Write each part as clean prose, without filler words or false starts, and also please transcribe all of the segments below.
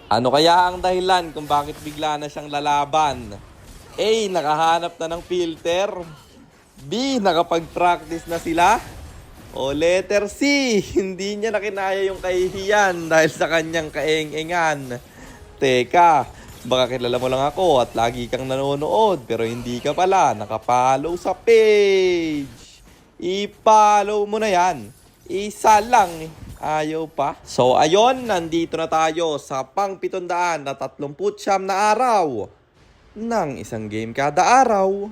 Ano kaya ang dahilan kung bakit bigla na siyang lalaban? A. Nakahanap na ng filter. B. Nakapag-practice na sila. O letter C. Hindi niya na kinaya yung kahihiyan dahil sa kanyang kaeng-engan. Teka, baka kilala mo lang ako at lagi kang nanonood pero hindi ka pala nakapollow sa page. I-follow mo na yan. Isa lang eh. Ayaw pa. So ayon, nandito na tayo sa pang 739 na araw ng isang game kada araw.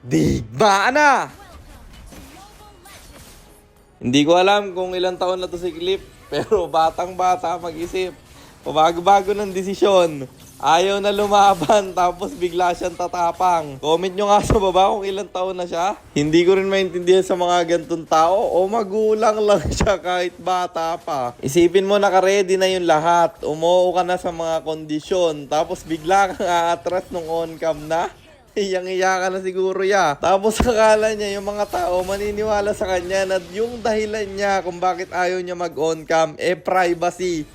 Digmaan na! Hindi ko alam kung ilang taon na to si Clip, pero batang-bata mag-isip. Pabago-bago ng desisyon. Ayaw na lumaban, tapos bigla siyang tatapang. Comment nyo nga sa baba kung ilang taon na siya. Hindi ko rin maintindihan sa mga gantong tao o magulang lang siya kahit bata pa. Isipin mo naka-ready na yung lahat. Umuo ka na sa mga kondisyon, tapos bigla kang aatras nung on-cam na. Iyang-iya ka na siguro ya. Tapos akala niya yung mga tao maniniwala sa kanya na yung dahilan niya kung bakit ayaw niya mag-on-cam privacy.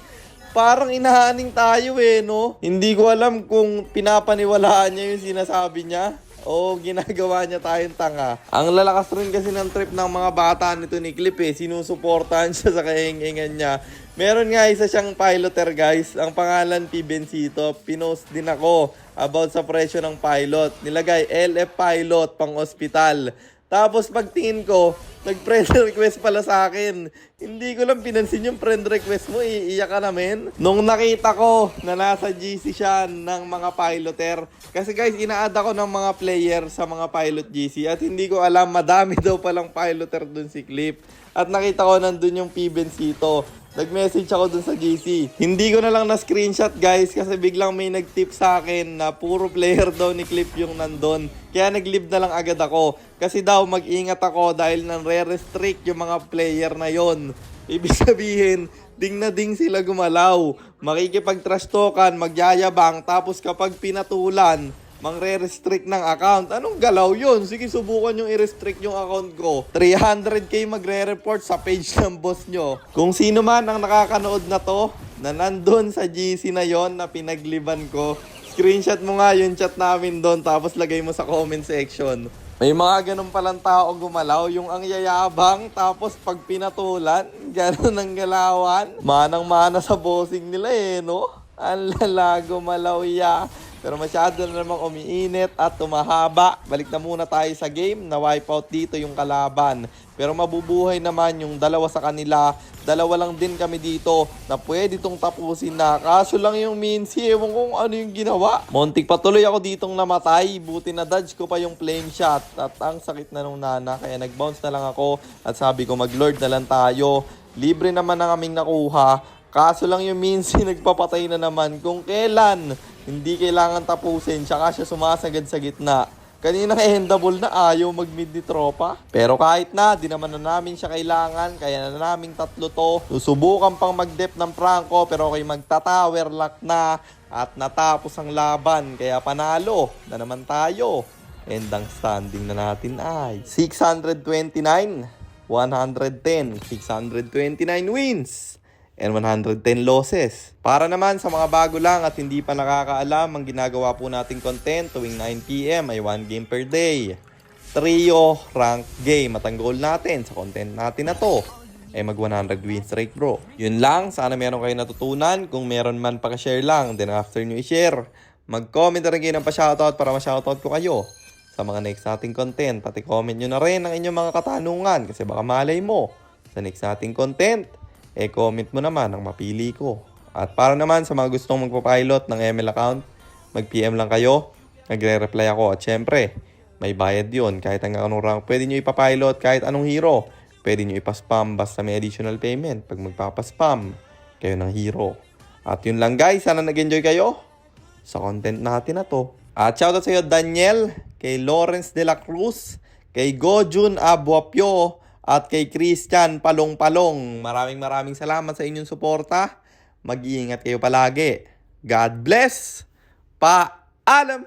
Parang inahaaning tayo no? Hindi ko alam kung pinapaniwalaan niya yung sinasabi niya o ginagawa niya tayong tanga. Ang lalakas rin kasi ng trip ng mga bata nito ni Clip sinusuportahan siya sa kahingingan niya. Meron nga isa siyang piloter guys, ang pangalan P. Bencito. Pinost din ako about sa presyo ng pilot. Nilagay LF pilot pang ospital. Tapos pagtingin ko, nag-friend request pala sa akin. Hindi ko lang pinansin yung friend request mo, iiyak ka namin. Nung nakita ko na nasa GC siya ng mga piloter, kasi guys, ina-add ako ng mga player sa mga pilot GC at hindi ko alam, madami daw palang piloter dun si Clip. At nakita ko nandun yung P. Bencito. Nag-message ako dun sa GC. Hindi ko na lang na-screenshot guys kasi biglang may nag-tip sa akin na puro player daw ni Clip yung nandun. Kaya nag-leave na lang agad ako. Kasi daw mag-ingat ako dahil nang-re-restrict yung mga player na yon. Ibig sabihin, ding na ding sila gumalaw. Makikipag-trash talkan, magyayabang, tapos kapag pinatulan, mangre-restrict ng account. Anong galaw yun? Sige, subukan yung i-restrict yung account ko. 300k magre-report sa page ng boss nyo. Kung sino man ang nakakanood na to, na nandun sa GC na yon na pinagliban ko, screenshot mo nga yung chat namin doon tapos lagay mo sa comment section. May mga ganun palang tao gumalaw, yung ang yayabang, tapos pag pinatulan, ganun ang galawan. Manang-mana sa bossing nila no? Ang lala gumalaw ya. Pero masyado na namang umiinit at tumahaba. Balik na muna tayo sa game. Na-wipe out dito yung kalaban. Pero mabubuhay naman yung dalawa sa kanila. Dalawa lang din kami dito na pwede itong tapusin na. Kaso lang yung Mincy, ewan kung ano yung ginawa. Montik patuloy ako ditong namatay. Buti na dodge ko pa yung flame shot. At ang sakit na nung nana. Kaya nag-bounce na lang ako. At sabi ko mag-lord na lang tayo. Libre naman na kaming nakuha. Kaso lang yung Mincy nagpapatay na naman kung kailan. Hindi kailangan tapusin, tsaka siya sumasagad sa gitna. Kanina endable na ayaw mag-mid ni tropa. Pero kahit na, di naman na namin siya kailangan. Kaya na naming tatlo to. Susubukan pang mag-dep ng Franco pero okay magta-tower lock na. At natapos ang laban. Kaya panalo na naman tayo. And ang standing na natin ay 629, 110, 629 wins. And 110 losses. Para naman sa mga bago lang at hindi pa nakakaalam, ang ginagawa po nating content tuwing 9 PM ay 1 game per day. Trio rank game. At ang goal natin sa content natin na to ay mag 100 win streak bro. Yun lang. Sana meron kayo natutunan. Kung meron man pa-share lang. Then after nyo i-share, mag-comment na rin kayo ng pa-shoutout para ma-shoutout ko kayo sa mga next nating content. At i-comment nyo na rin ang inyong mga katanungan kasi baka malay mo sa next nating content comment mo naman ang mapili ko. At para naman sa mga gustong magpapilot ng ML account, mag-PM lang kayo, nagre-reply ako. At syempre, may bayad yun. Kahit hanggang anong rank, pwede nyo ipapilot. Kahit anong hero, pwede nyo ipaspam basta may additional payment. Pag magpapaspam, kayo ng hero. At yun lang guys, sana nag-enjoy kayo sa content natin na to. At shoutout sa iyo Daniel, kay Lawrence de la Cruz, kay Gojun Abuapyo, at kay Christian Palong-Palong. Maraming salamat sa inyong suporta. Mag-iingat kayo palagi. God bless. Paalam!